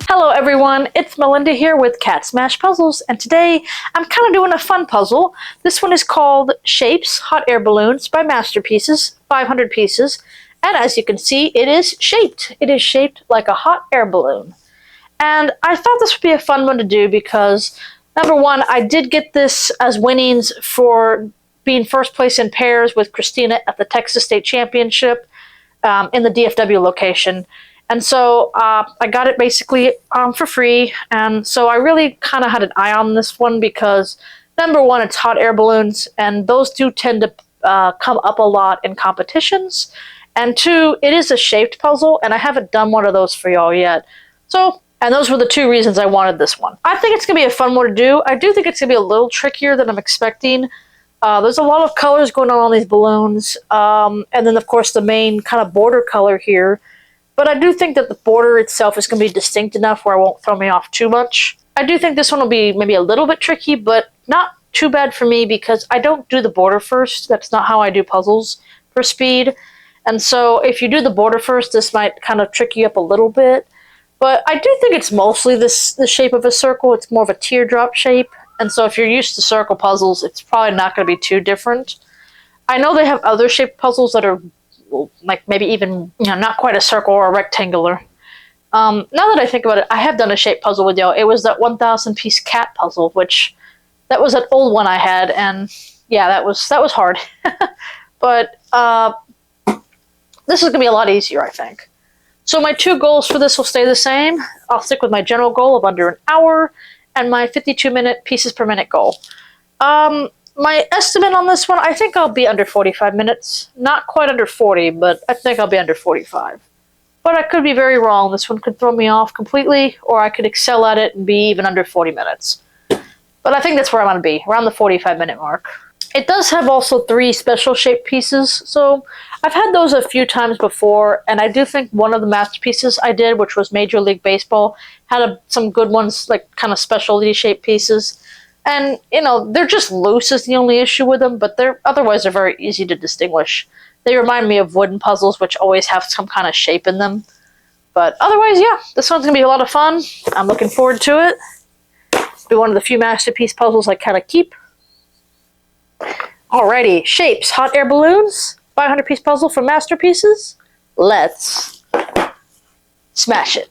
Hello everyone, it's Melinda here with CatSmashPuzzles, and today I'm kind of doing a fun puzzle. This one is called Shapes Hot Air Balloons by Masterpieces, 500 pieces, and as you can see, it is shaped. It is shaped like a hot air balloon. And I thought this would be a fun one to do because, number one, I did get this as winnings for being first place in pairs with Christina at the Texas State Championship in the DFW location. And so I got it basically for free, and so I really kind of had an eye on this one because, number one, it's hot air balloons, and those do tend to come up a lot in competitions, and two, it is a shaped puzzle, and I haven't done one of those for y'all yet. So, and those were the two reasons I wanted this one. I think it's going to be a fun one to do. I do think it's going to be a little trickier than I'm expecting. There's a lot of colors going on these balloons, and then, of course, the main kind of border color here. But I do think that the border itself is going to be distinct enough where it won't throw me off too much. I do think this one will be maybe a little bit tricky, but not too bad for me because I don't do the border first. That's not how I do puzzles for speed. And so if you do the border first, this might kind of trick you up a little bit. But I do think it's mostly the shape of a circle. It's more of a teardrop shape. And so if you're used to circle puzzles, it's probably not going to be too different. I know they have other shaped puzzles that are like maybe even, not quite a circle or a rectangular. Now that I think about it, I have done a shape puzzle with y'all. It was that 1,000 piece cat puzzle, which that was an old one I had, and yeah, that was hard. But this is gonna be a lot easier, I think. So my two goals for this will stay the same. I'll stick with my general goal of under an hour and my 52-minute pieces per minute goal. My estimate on this one, I think I'll be under 45 minutes. Not quite under 40, but I think I'll be under 45. But I could be very wrong. This one could throw me off completely, or I could excel at it and be even under 40 minutes. But I think that's where I'm going to be, around the 45-minute mark. It does have also 3 special shaped pieces, so I've had those a few times before, and I do think one of the masterpieces I did, which was Major League Baseball, had some good ones, like kind of specialty shaped pieces. And, they're just loose is the only issue with them, but otherwise they're very easy to distinguish. They remind me of wooden puzzles, which always have some kind of shape in them. But otherwise, yeah, this one's going to be a lot of fun. I'm looking forward to it. It'll be one of the few masterpiece puzzles I kind of keep. Alrighty, Shapes, Hot Air Balloons, 500-piece puzzle from Masterpieces. Let's smash it.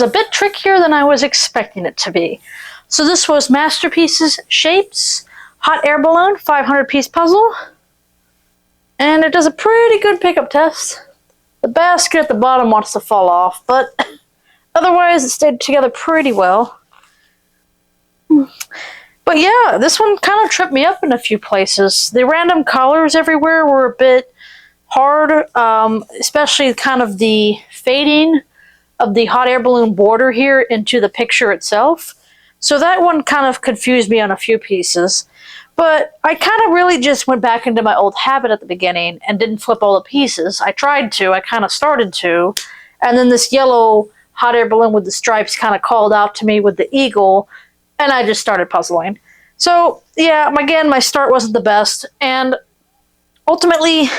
was a bit trickier than I was expecting it to be. So this was Masterpieces Shapes Hot Air Balloon 500-piece puzzle. And it does a pretty good pickup test. The basket at the bottom wants to fall off, but otherwise it stayed together pretty well. But yeah, this one kind of tripped me up in a few places. The random colors everywhere were a bit hard, especially kind of the fading of the hot air balloon border here into the picture itself. So that one kind of confused me on a few pieces. But I kind of really just went back into my old habit at the beginning and didn't flip all the pieces. I tried to, I kind of started to, and then this yellow hot air balloon with the stripes kind of called out to me with the eagle, and I just started puzzling. So yeah, again, my start wasn't the best, and ultimately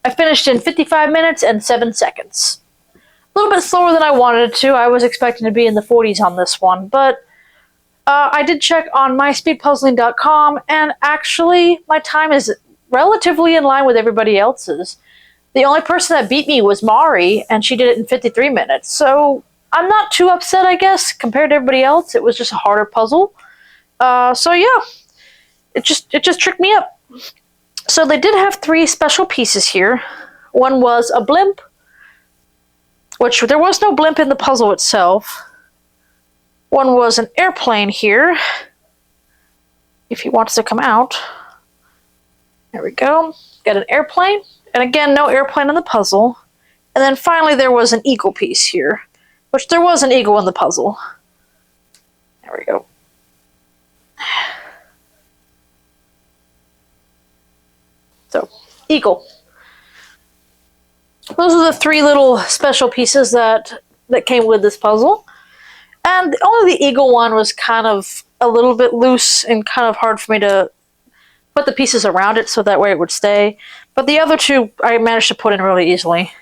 I finished in 55 minutes and 7 seconds. A little bit slower than I wanted it to. I was expecting to be in the 40s on this one, but I did check on myspeedpuzzling.com, and actually my time is relatively in line with everybody else's. The only person that beat me was Mari, and she did it in 53 minutes. So I'm not too upset, I guess, compared to everybody else. It was just a harder puzzle. So yeah, it just tricked me up. So they did have 3 special pieces here. One was a blimp, which there was no blimp in the puzzle itself. One was an airplane here, if he wants to come out. There we go. Got an airplane. And again, no airplane in the puzzle. And then finally there was an eagle piece here, which there was an eagle in the puzzle. There we go. So, eagle. Those are the 3 little special pieces that came with this puzzle. And only the eagle one was kind of a little bit loose and kind of hard for me to put the pieces around it so that way it would stay. But the other 2 I managed to put in really easily.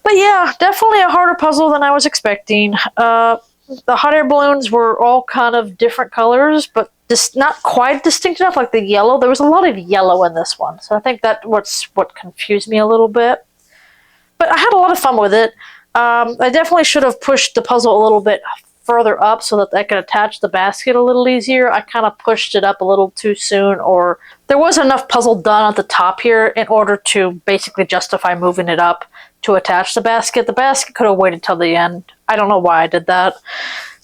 But yeah, definitely a harder puzzle than I was expecting. The hot air balloons were all kind of different colors, but just not quite distinct enough, like the yellow. There was a lot of yellow in this one, so I think that's what confused me a little bit. But I had a lot of fun with it. I definitely should have pushed the puzzle a little bit further up so that I could attach the basket a little easier. I kind of pushed it up a little too soon, or there was enough puzzle done at the top here in order to basically justify moving it up to attach the basket. The basket could have waited till the end. I don't know why I did that.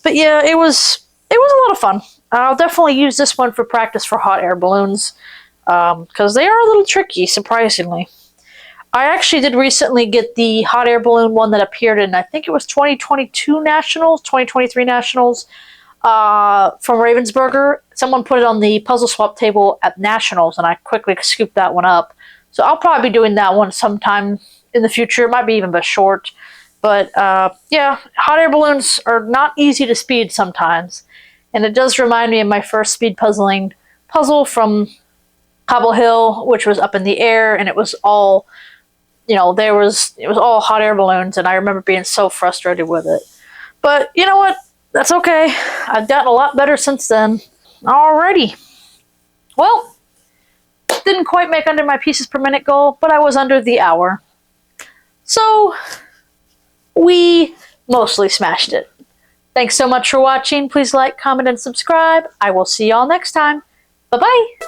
But yeah, it was a lot of fun. I'll definitely use this one for practice for hot air balloons, because they are a little tricky, surprisingly. I actually did recently get the hot air balloon one that appeared in, I think it was 2022 Nationals, 2023 Nationals, from Ravensburger. Someone put it on the puzzle swap table at Nationals, and I quickly scooped that one up. So I'll probably be doing that one sometime in the future. It might be even a short. But yeah, hot air balloons are not easy to speed sometimes. And it does remind me of my first speed puzzling puzzle from Cobble Hill, which was up in the air, and it was all, you know, it was all hot air balloons, and I remember being so frustrated with it. But you know what? That's okay. I've gotten a lot better since then. Alrighty. Well, didn't quite make under my pieces per minute goal, but I was under the hour. So, we mostly smashed it. Thanks so much for watching. Please like, comment, and subscribe. I will see y'all next time. Bye-bye.